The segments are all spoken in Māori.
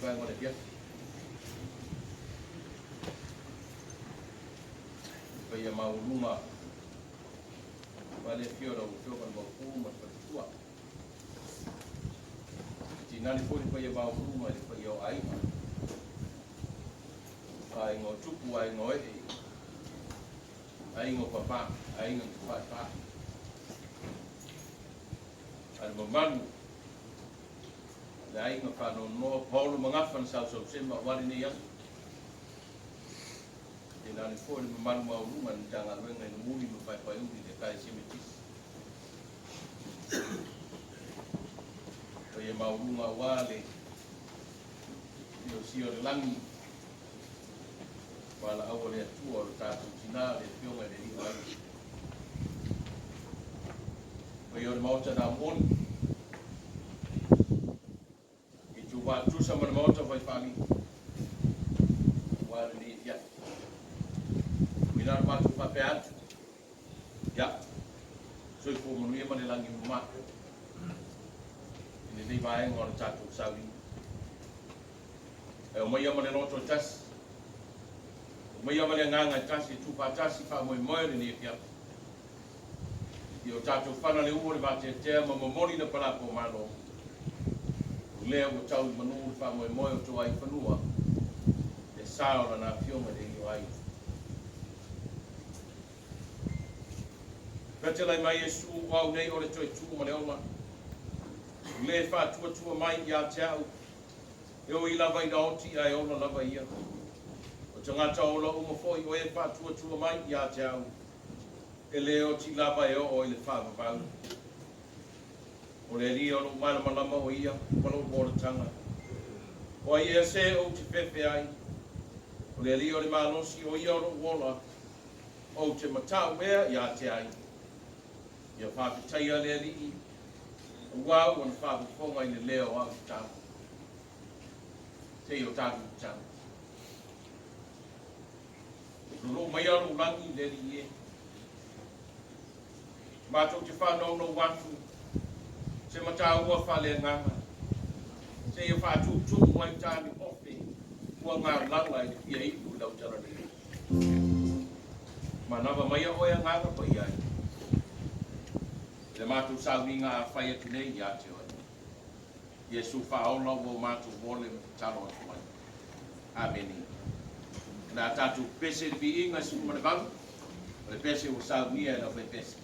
vai ngore pia. Pai mau lunga. Vale fiora o fiora mo ku ma Faletua. Tinani foi pai mau lunga le pai o aiga. Ai ngo tupu ai ngo e. Ai ngo papa, ai ngo papa. Ai mamalu. Ai ngo whanau no Paulo mangafan sau sema wari ni yasu. Tinani foi mamalu mau lunga ni tanga wenga ni muli mawhaipai uri te kai semetis. Pai mau lunga wale. Io sio le langi. Wala awale Atua o tātou tina le pionga le rio ai. Pai o le mauta nā moni. I tu wātusa ma le mauta vai whali. Wale le ia. Mina le mātu whape atu. Ia. Soi Faamanuia ma le langi mama. Ine lei vaenga o le tātou sauli. E o mai ama le loto tasi. Mai ama le nganga tasi tupa tasi fa mo moere ni kia. Io tato fana le ure va te ma Momoli na pala po Malo. Le o tau manu fa mo moe to ai fanua. E sao na fioma de Aliioaiga. Petela mai Yesu wa nei o le toi tu ma le oma. Le fa tu mai ya tau. E o I lava I oti ai ona lava ia. Tangata ola umafoi o e whātua mai I a te au. E leo ti lava e o le whāwawau. O le ria o mana malama o ia, mana o mōratanga. O ai e se o te whewhe ai. O le ria o le mānosi o ia o wola. O te matau mea I a te ai. Ia whāwhitaia le rii. O wau o na whāwafonga I le leo au tau. Te o tātu tau. Lo mai alo langi le rie. Matou te whanau no watu. Se matau ua whale nganga. Se ia whātu tumu mai tāni ofe. Ua ngā langa I te pia ipu lau tara le. Manawa mai a oia nganga pa iai. Le matou sauniga a whai atu nei I a te oia. Iesu whaola o matou wole talo atu mai. Ameni. Na tatu pese viiga su malaeva'alele. Le pese o sauniga na aufaipese.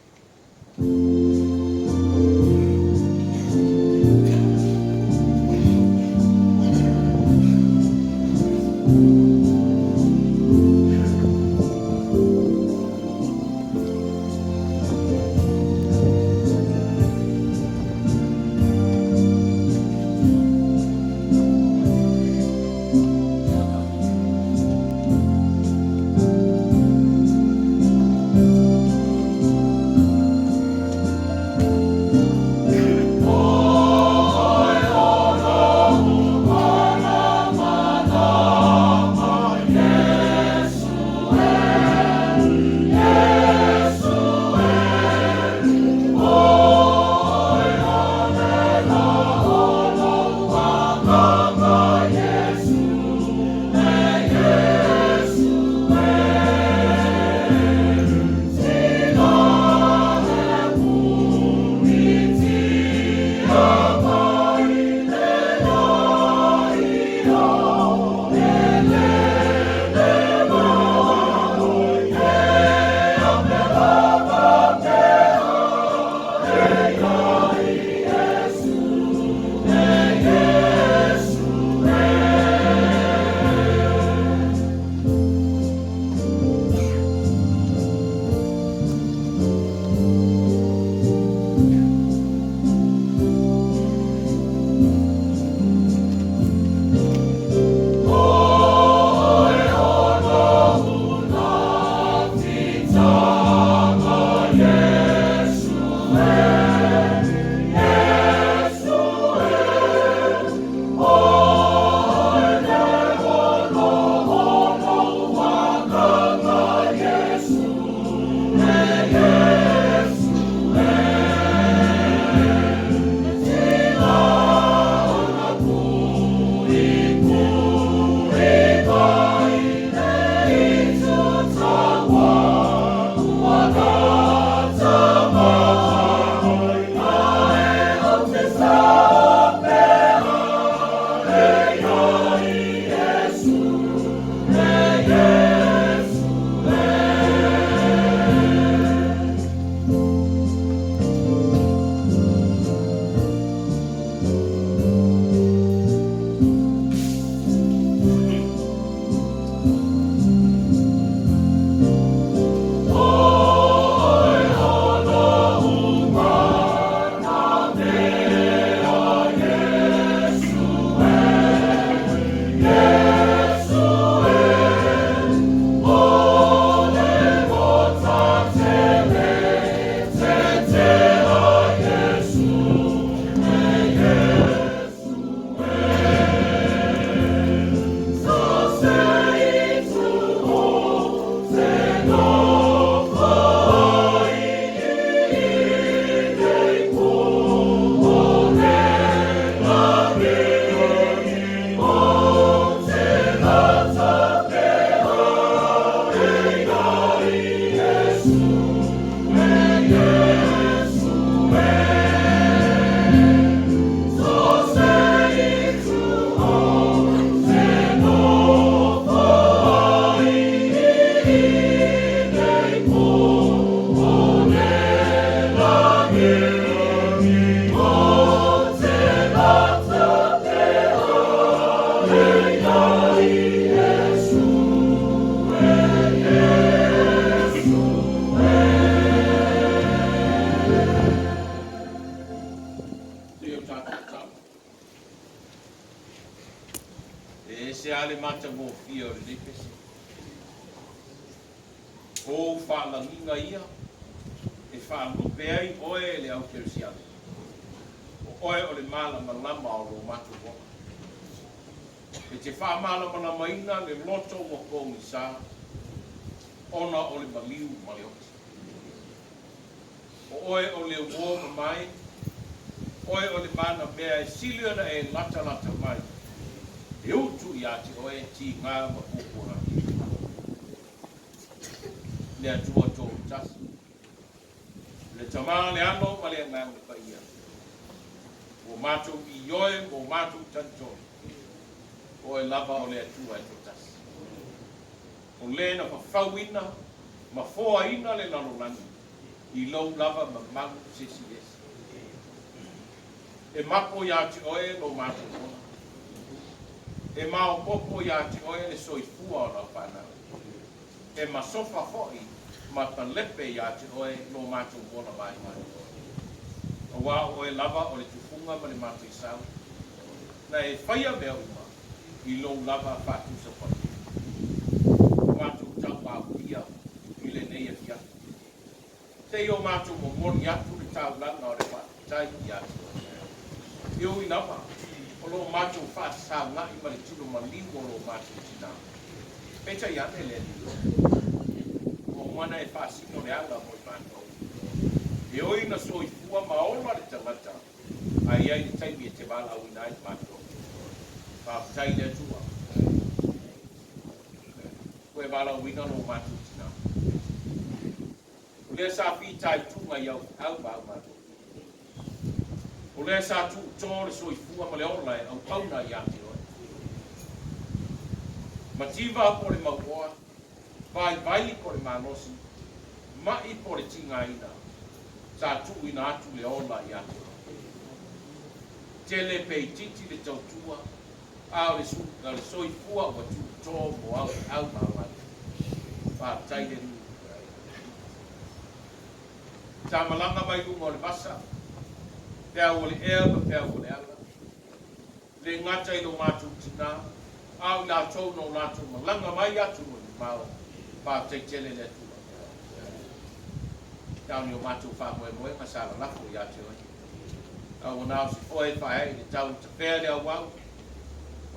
E se ale matagofie o le pese. O lagiina ia, e whaalopea i oe le au keresiale. O oe o le malamalama o lo matou. E te whaamalamalamaina le loto mo kongi sa, ona o le maliu maleoti. O oe o le uo mai, oe o le mana mea e siliona e lata mai. E utu i ati oe ti ngā mapupura. Le atua tō tasi. Le tamā le ano ma le ngā me paia. O matou i oe, o matou tanto. O e lava o le atua e tō tasi. O le na whawhauina, ma whoaina le nalolani. I lau lava ma malu sisi esi. E mapo i ati oe no matou kona. E mao popo i ati oe le soifua o la whanau. E masofa hoi ma tanlepe i ati oe no matou kona mai mai. O wā oe lava o le tufunga ma le matou i sau. Na e whaia mea uma i lo lava whatu sa pati. O matou tau pāpia i le nei e fiatu. Te o matou momoli atu le tau lana o le whatai i ati oe. Iu i nama. O lo matou whaasau ngā i mali tino malimo lo matou tina. Peta i ane le ni. O mana e whaasino le ala mo i matou. E oi na soifua maola le tangata. Ai ai le taimi e te wala au ina i matou. Whaatai le atua. Koe wala au ina lo matou tina. O lea sa whitai tunga i au au matou. O lea sa tu tōre soifua ma le ola e au pauna i ate oe. Ma tiva po le mauoa, vai po le manosi, mai po le tinga ina, sa tu ina atu le ola i ate oe. Tele pei titi le tautua, au le soifua wa tu tō mo au mawai. Pa taile ni. Ta malanga mai lunga o le basa, pea o le ea ma pea o le ala. Le ngata i lo matou tina, au latou no latou malanga mai atu no ni mau, pa teitele le tua. Tau ni o matou whamoe moe, ma sala lafo i ate oe. Au nao si foe whae, le tau te pea le awau,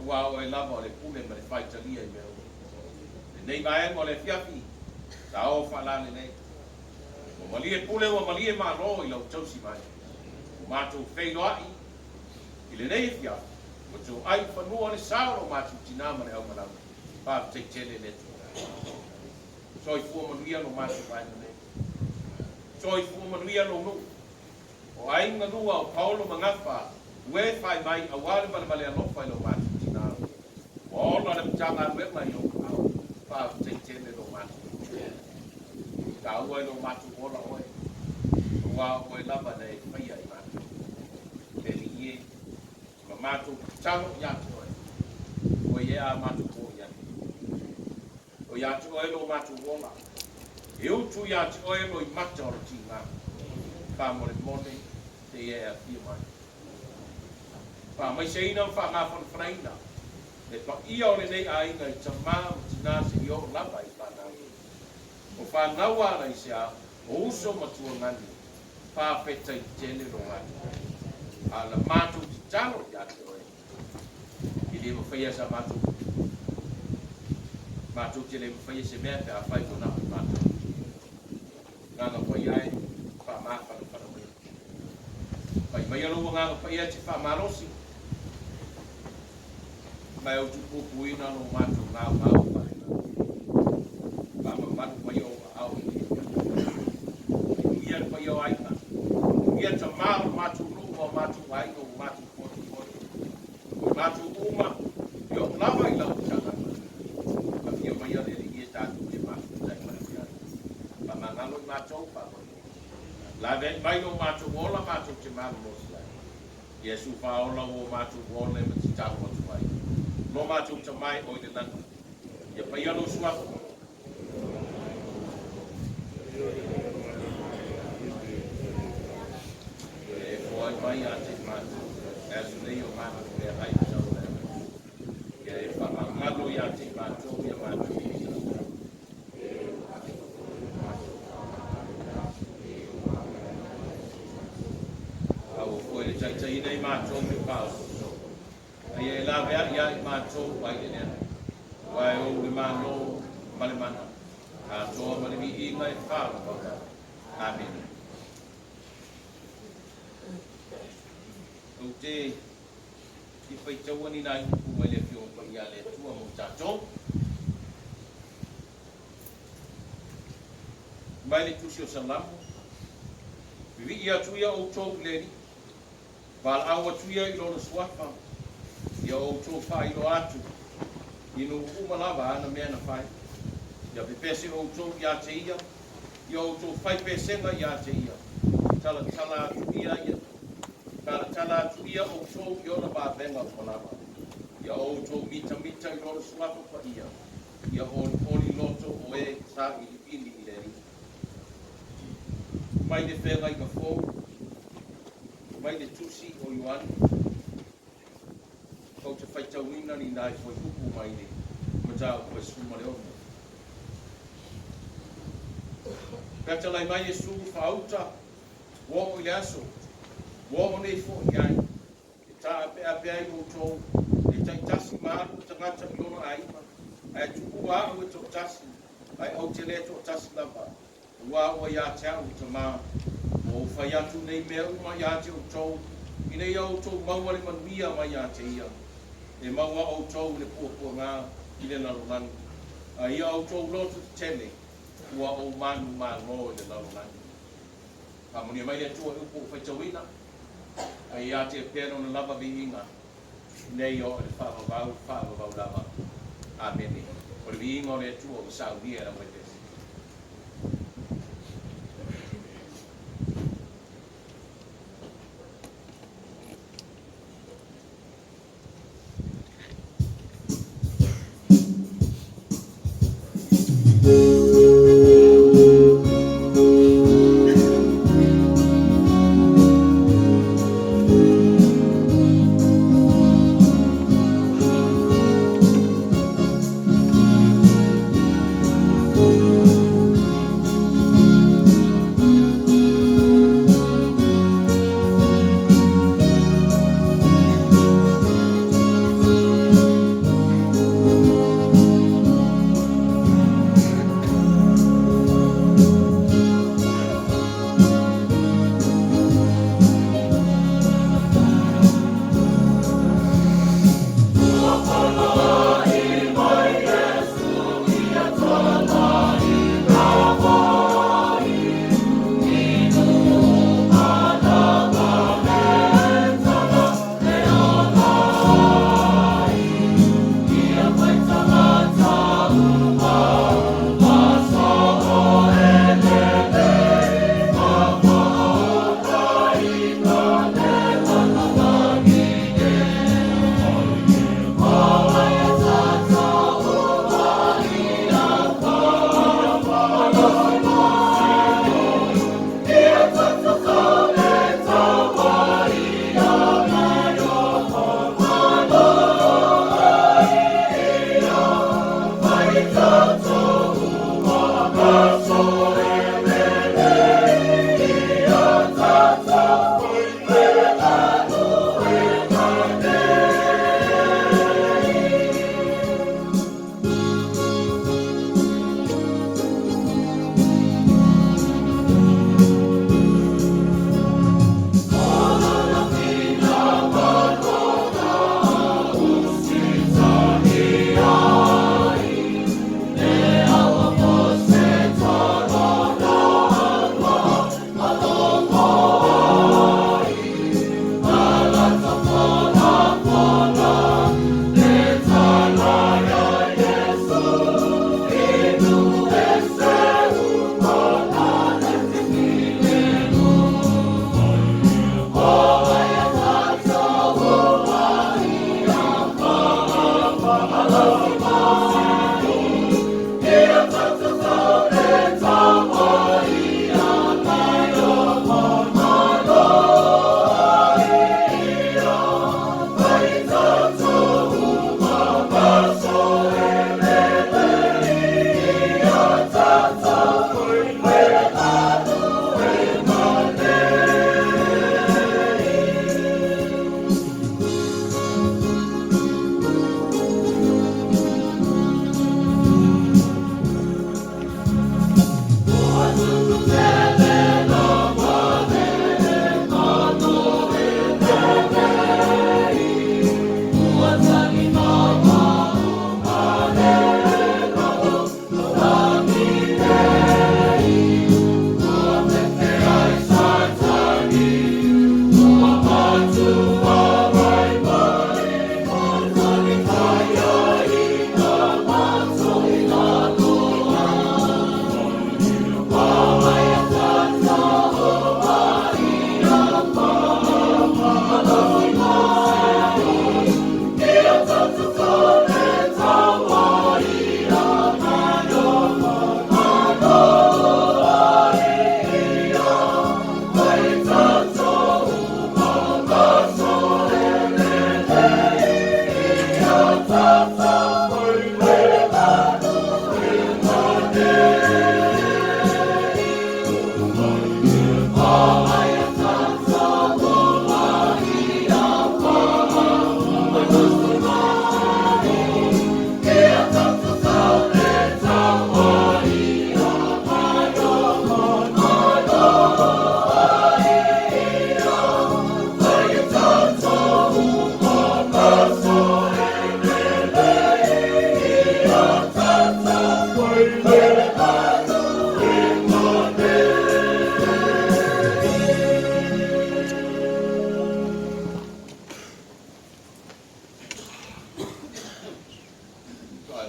awau e lava o le pule ma le whaitalia i mea o. Le nei maenga o le afiafi, ta o whalane nei. O malie pule o malie maro i lau tausi mai. Matou whailoai, i le nei fia, o tō ai whanua le sauro matou tinama le au malamu, pa teitele le tō. Soi fua manuia no matou vaina nei. Soi fua manuia no nu. O ainga nua o Paulo mangafa, ue whai mai a wale male alolofa i lo matou tinama. O ona le mtanga wema i o au, pa teitele no matou. Ka ua i lo matou ola oe. Wa oe lava nei whaia i matou. Pele ma matou talo i atu oe. O ia matou ko i atu. O i atu oe lo matou wola. E utu i atu oe lo i mata o le tinga. Pa mole te ea fia mai. Pa mai se ina wha ngā whanwhanaina. Le pa ia o le nei ainga i tamā o tina se i o lava i whanau. O whanau ara i se a o uso matua ngani. Pa peta i tele lo atu. A la matou ti talo i ate oe. I le mawhaia sa matou. Matou te le mawhaia se mea pe a whai kona i matou. Nganga whai ai, wha mawhana whana wai. Pai mai aloha nganga whai ai te wha marosi. Mai au tupupu ina no matou ngau ngau whai. Wha mamanu wai o au i ni. Ia whai o aiga. Ia ta maro matou o matou aiga o matou koti koti. O matou uma, i o lava i lau tanga. A fia mai ale ringi e tātou e matou tai mana fiare. Pa mangalo i matou pa koti. La ven mai no matou ola matou te maru mosi lai. Iesu wha ola o matou ola e mati tau atu ai. No matou te mai o i te nana. Ia pai alo suafu. Mai a te matu, as nei o mana e ai tau e. Ia e whama vea ia I matou mai le nea. Wai o le malo male mana. A toa male viiga e whaala. Amen. O te I whaitaua ni nai huku mai le fio pa ia le tua mo tātou. Mai le tusi o salamu. Vivi ia tuia outou le ni. Val awa tuia I lona suafa. Ia outou whailo atu. Inu umalava ana mea na whai. Ia pepese outou ia te ia. Ia outou whaipesenga ia te ia. Tala atu ia ia. Tala atu ia outou I ona babenga umalava. Ia outou mita I lona suafa pa ia. Ia oli loto o e sa I ili I le ri. Mai le whenga I ka fōu. Mai le tusi o Ioani. Kau te whaitauina ni nai fwoi huku mai le. Matau koe suma le ono. Kata lai mai e suru whauta. Wō I le aso. Wō nei fo I ai. E tā apea I outou. E taitasi maru tangata I lona aima. Ai tuku wā ue tō tasi. Ai au te le tō tasi lava. Wā ua ia te au te mā. O whai atu nei mea uma ia te outou. I nei outou maua le manuia mai ia te ia. E maua outou le puapua ngā I le nalolani. A ia outou lotu tele. Ua o manu māngo I le nalolani. Faamanuia mai le tua upo whaitauina. A ia te pēno na lava viiga. Nei o le whaavavau lava. Amene. O le viiga o le tua o saunia na wete.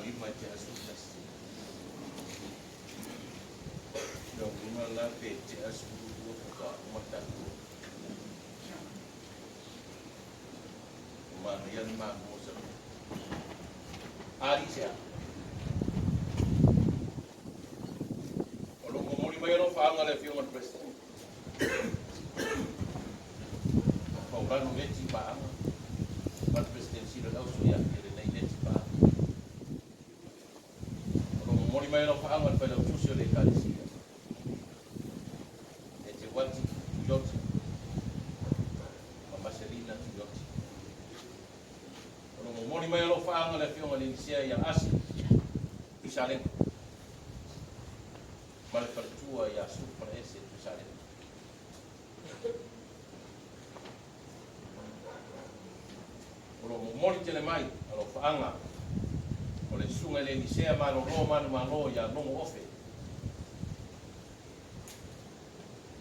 lima te asu tasi. Nau lima la pe te asu dua ka matagofie. Marian Mamosa Alicia Olo Momoli mai no faanga le fiona president Paulano leti ba but president sila lau suya kere nei leti ba Olo Momoli mai no faanga le pele utusio le kalisia Ete wati yoti Mamaselina yoti Momoli mai alo faanga le fiona le sia ia asi pisale male Faletua ia super ese pisale Olo momoli tele mai alo faanga o le sunga le sia malo Malo ia longo ofe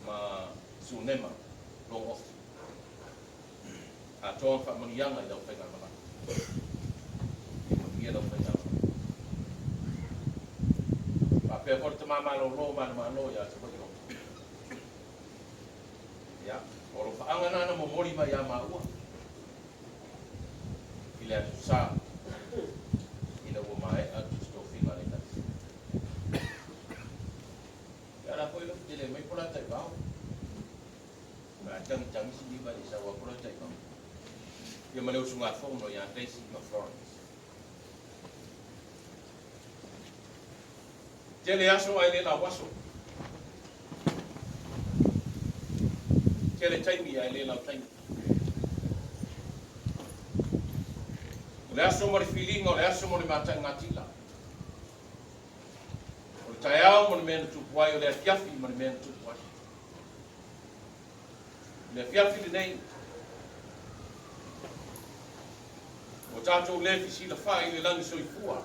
ma sunema longo ofe Atua Faamanuia i dau whainga mana Ia dau whainga mana Pea kore te mamalo ia te whainga Ia, oro whaanga nana Momoli mai a maua I le atu sā I le ua mai atu sto whinga le tasi Ia la koe lofi tele mai pola tai wao Mea tangi si diva i sa ua pola tai wao Ia maleu sunga fono ia Daisy ma Florence. Tele aso ai le la waso. Tele taimi ai le la taimi. Le aso mo le feeling o le aso mo le mata ngatila. O le taiao mo le mena tupuai o le afiafi mo le mena tupuai. Le afiafi le nei O tātou le fisi la whai le langi soifua.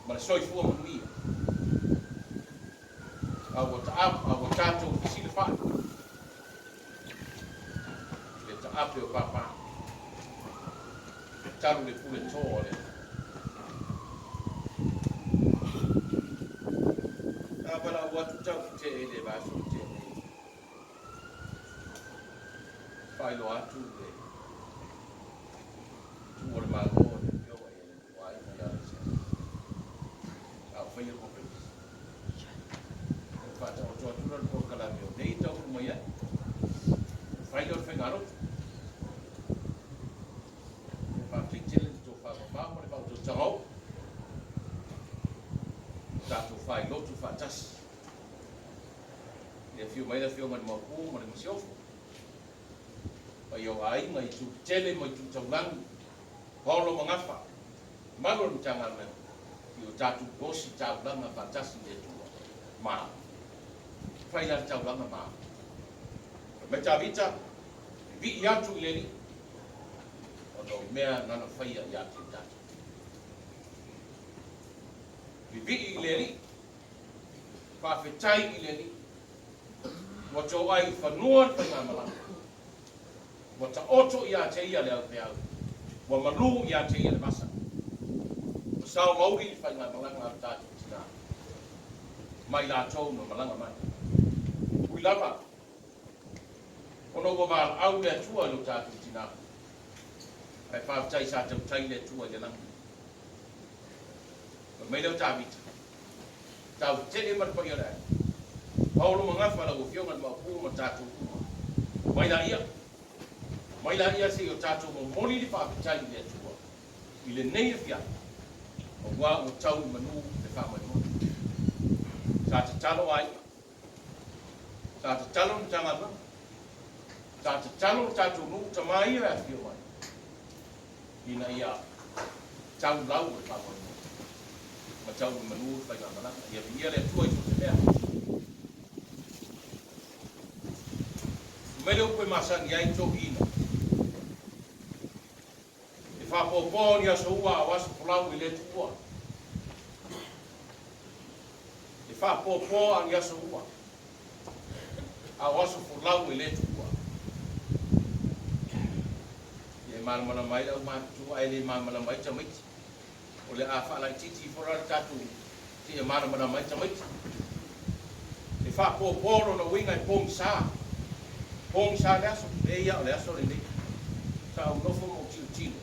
Ma le soifua manuia. Au o tātou fisi la whai. Le taape o papa. Taru le pule tō le. Tāpala o atu tau ki te e le vaso te e. Whai lo atu le. Tuore Malo le pioa e Aliioaiga Alaiseā aufaipese. Fata o toa tura le kalame o nei tau mai ai. Whai o whaingaro. Whakitele tō whamamama le whautou tangau. Tātou whai lotu whatasi. Le whio mai le whio ngani mapu ma le masiofo. Pai o aiga I tu tele mai tu taulagi. Polo mangafa, Malu ni tanga me, I o tatu gosi taulanga fantasi le tua, Malo. Whaila taulanga Malo. Me ta vita, vi I atu I leli, o no mea nana whaia I atu I tatu. Vi I leli, whawhetai I leli, wato ai whanua whainga malanga. Wata oto I a te ia le au pe au. Wa Malu ia te ia le masa. O sao mauri I whainga malanga au tātou tina. Mai latou no malanga mai. Ui lava. Ono wa maa au le atua no tātou tina. Ai whaatai sa tau tai le atua le langi. Mai leo tāwita. Tau te e marpa ia rai. Paulo mangafa la o fionga ma puma tātou kuma. Mai la ia. Mai la ia se o tātou Momoli li whaapitai le atua. I le nei e fia. O wā o tau manu le Faamanuia. Sa te talo ai. Sa te talo ni tangata. Sa te talo tātou nu'u tamai e afio mai. Ina ia tau lau le Faamanuia. Ma tau manu whainga malanga. Ia le atua I so te mea. Mele upe masangi ai tō ina. E whapopō ni aso ua a waso pulau I le tua. E whapopō ni aso ua a waso pulau I le tua. E mana mai au mātua ai le mana mai tamiti. o le a whaalai titi fora tatu te e mara mana mai tamaiti. E wha pōpōro na winga i pōng sā. Pōng sā le aso, e ia o le aso le nei. Sa au nofo mo tino tino.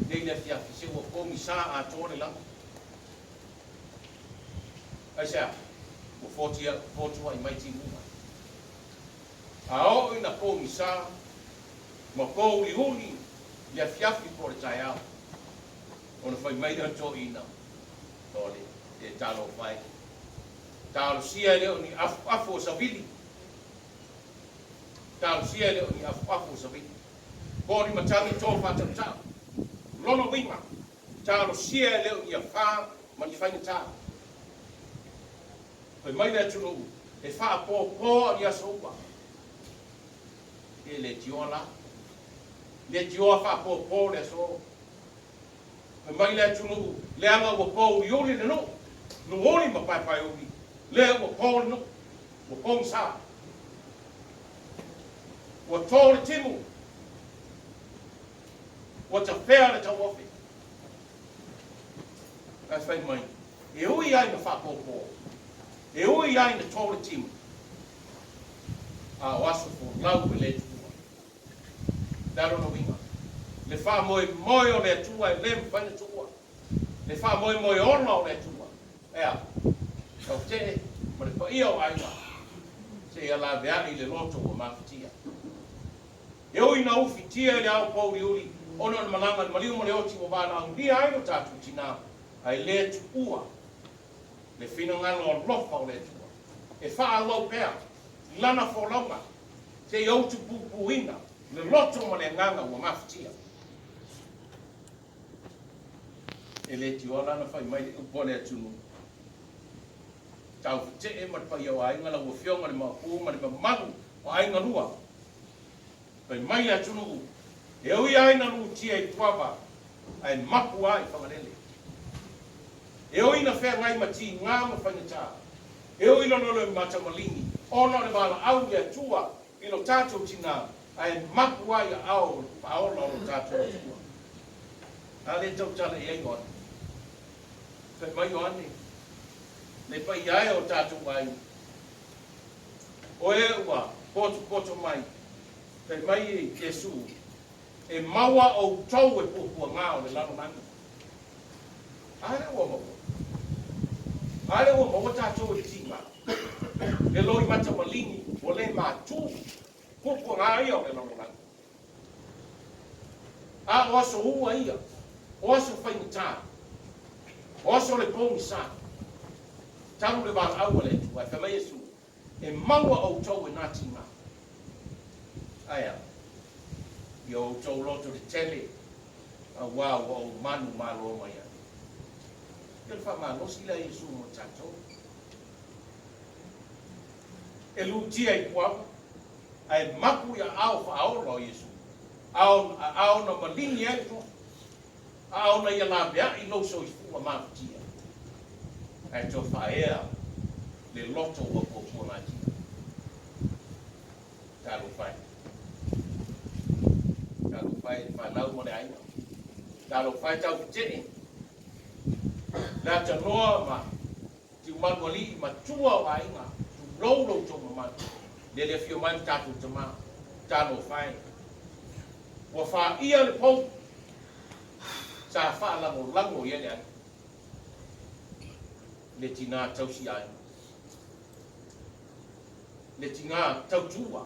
Nei le afiafi se ua pōng sā a tōre langa. Ai sea, o fōtua i mai tino uma. A o ina pōng sā, ma pō i huni, le afiafi po le tai au. Ona fai mai na tō ina. Tōle, e talo fai. Talo sia leo ni afu o savili. Talo sia leo ni afu o savili. Kori matangi tō whātau tau. Lona wima. Talo sia leo ni a whā mani whainga tau. Fai mai na tunu e wha pō ni aso upa. E le tioa la. Le tioa wha pō le aso. Mai le tunu le anga wa pau yoli le no Nu'uoli ma pai uli le wa pau no wa pau sa wa tōre timu wa ta whea le tau ofi ka whai mai e ui ai na whapōpō e ui ai na tōre timu a waso po lau e le tua daro no winga le wha moe o le tua e le mwhaina tua. Le wha moe ona o le tua. Ea, tau te, ma le pa ia o aiga. Se ia la veani le loto o mawhitia. E oi na uwhitia le au pauri uri, ono na malanga na maliu mo le oti o vana au nia aino tatu tina, ai le tua. Le whina ngana o lofa o le tua. E wha alau pea, lana fo launga, se i autu pupuina, le loto mo le nganga o mawhitia. E le tiola na fai mai upole atunu. Tau te e ma pai au ainga la ua fionga le mapu ma le mamalu o ainga lua. Fai mai atunu e ui aina lu tia i tuava ai mapu ai whangarele. E ui na whea ngai mati ngā ma whainata. E ui no nolo i mata malini. Ono le mala au le atua i lo tātou tina ai mapu ai au paola o lo tātou atua. A le tau tala i aingoa. Fai mai o ane. Le pai ai o tātou mai. O e ua, poto mai. Fai mai e Jesu. E maua o tau e pupua ngā o le lano nani. Are ua maua. Are ua maua tātou e tima. Le loi mata malini o le mātū. Pupua ngā ia o le lano nani. A oaso ua ia. Oaso whaingatā. Oaso le pōngi sā. Taru le wāra aua le tu, ai whamai esu. E maua au tau e nāti ngā. Aia. I au tau loto le tele. A wā o au manu Malo mai ai. Ia le whamanosi la Jesu mo tātou. E lutia i kuama. Ai maku ia au whaoro o Jesu. Au na malini ai to. Au na ia la bea i loso i fua mawhitia. Ai to whaea le loto o pōpua ngā tia. Tālu whai. Tālu whai e whanau mo le aina. Tālu whai tau tene. Nā ta noa ma tiu manuali ma tua o ainga. Tu lolo tō mamanu. Le le fio mai tātu tama. Tālu whai. Wa wha ia le pō. Sa wha lango ia le ai. Le tina tausi ai. Le tina tautua.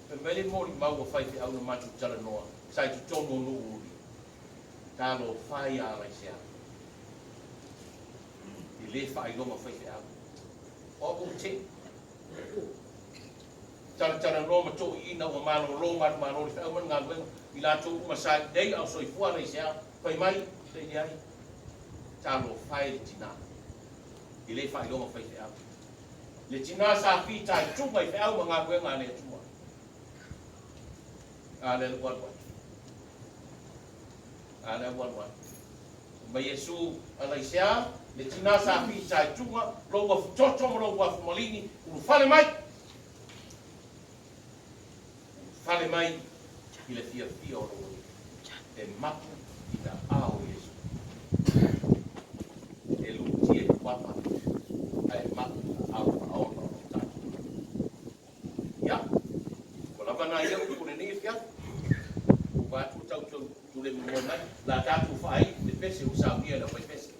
Pe mele mori mau whai te au na matu tala noa. Sai tu tono Nu'uuli. Talo whai a Alaisea. I le whai longa whai te au. O te. Tala noa mato i ina o Malo longa ma rori whai au man ngā luenga. I latou masai dei au soifua Alaisea. Whai mai, te i ai. Talo whai le tina. I le whai longa whai te au. Le tina sa whitai tunga i whai au ma ngā luenga le tua. Ale le wan. Ale wan. Ma Yesu Alaisea le tina sa whitai tunga lo wa toto mo lo wa malini u fale mai. Fale mai i le fia o lo. e matu I ta ao Yesu. E luti e wapa ai matu au aona o tatu. Ya, ko lava na ia ko ni fia. Ko atu tau tu le mo mai la tatu fai le pese o sauniga la aufaipese.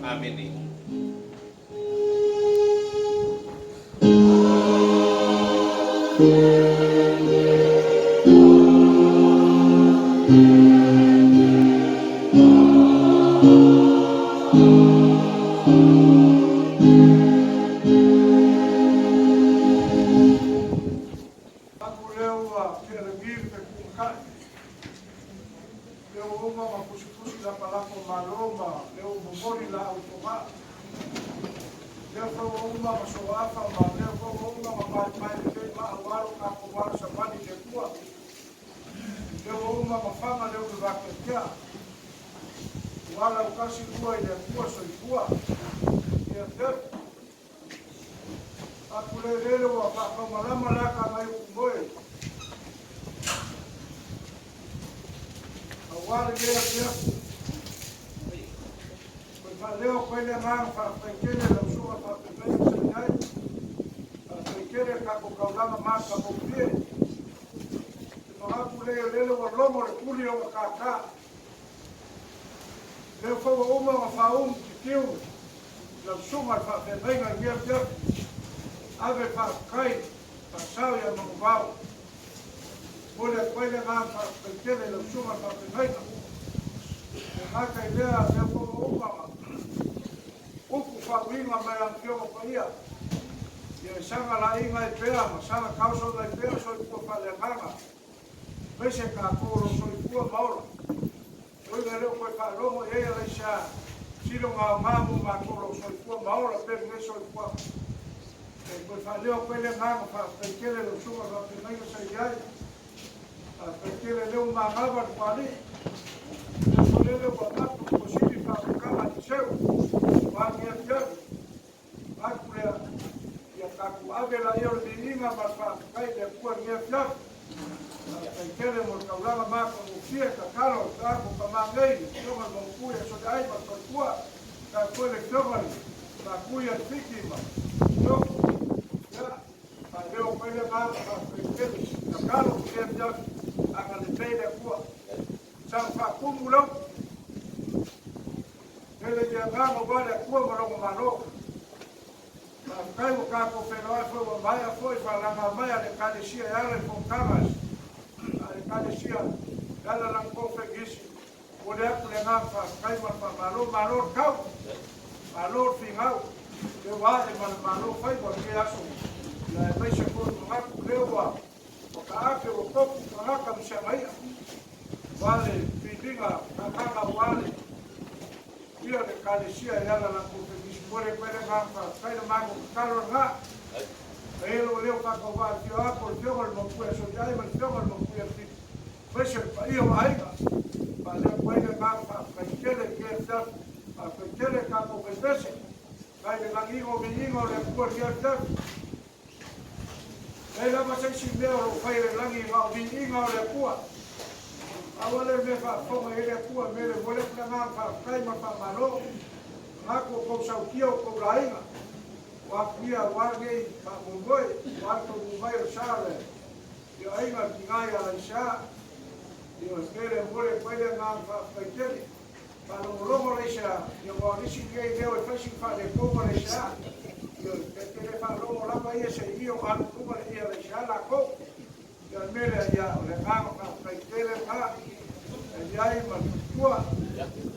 Amen. leo uma mapusi la palako maloma leo Momoli la automa leo ko uma masoafa ma leo ko uma mamae ke ma awaro ka ko waro sabani ke tua leo uma mafama leo ka kia wala ukasi tua ile tua so tua ya ter akulele wa pa malama la ka mai umoe awali leo kia leo kwele manga fa pekele la usua fa pekele sailiai pekele ka ko kaulanga maka ko pie mahapu leo wa lomo le kuli o kaka leo ko uma wa faum kiu la usuma fa pekele ngia kia ave fa kai fa sao ya mangvao mole kwele manga fa pekele la usuma fa pekele haka idea leo ko uma uku whawinga mai ang kiongo pa ia. Ia sanga la inga i pēa, ma sanga kauso la i pēa so i kua whalenganga. Pese ka kōro so i kua maola. Oiga leo koe wharongo e Alaisea siro ngā māmu ma kōro so i kua maola, pēr me so i kua. E koe whaleo whalenganga wha peikele lo sunga wha penaiga sa iai. Peikele leo mā ngawa kwali. Leo leo wa matu ko siri whakanga i seu. Waki a tiaru, wakulea, ia kaku awela eo le inga ma kai le kua ngia tiaru. Kai kere mo kaulanga maka ngufie ka kalo, kako ka mangei, kionga mo kuia so de aiba ka kua, ka kua le kionga ka kuia tiki ma. Yoko, ya, ka leo kwele maka ka kere, ka kalo kia tiaru, anga le peile kua. Sang whakumu lau, ele dia ngamo vale kua malongo malo. Kai o kako whenua foi o maia foi whalanga maia le kalesia yale fonkamas. Le kalesia yale lang kofe gisi. O le aku le ngam kai ma malo kau. Malo fingau. Le wale malo fai wa ke aso. La maisha ko ngaku lewa. O ka ake o kopu ngaka msamaia. Wale pidinga kakanga wale. Ia le kalesia yala la kofe mismore kwele ngaka kaina mango kalo nga elo leo ka ko va tio apo tio mal mo puedo so ya mal tio mal mo puedo ti pues pa io aiga pa le kwele ngaka pa kele que está pa kele ka ko pese kai le lagiina viiga le por que está ela va ser sin leo fai le lagiina viiga le pua awale me fa fonga ele kua me le vole plana fa kai ma fa Malo ngako ko saukia ko laina wa kia wa nei pa mongoi wa to mai sale yo ainga kingai Alaisea yo ngere vole pele na fa pekele pa lo Alaisea yo wa nisi ke leo e fashi fa le ko Alaisea yo te fa lo la pa ese io an ko Alaisea la ko yo mele ya le ngako fa pekele pa ai ma tua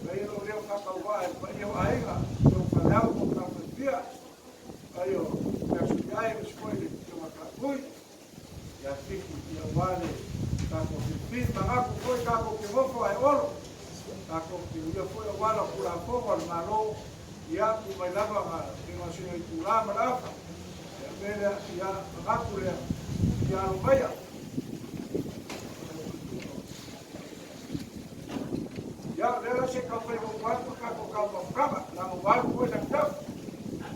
ai lo leo ka ka wa ai aiga lo falau ko ka pia ai o ka ai me spoile que ma ka foi ya fiku ya vale ka ko fin ma ko foi ka ko que vou ai olo ka ko que yo foi wala pura fogo al Malo ya ku mai lava ma no sino tu la ma ya mera ya rakule ya lo vaya ya leo se ka foi o quarto ka ko ka mo kama na mo barco coisa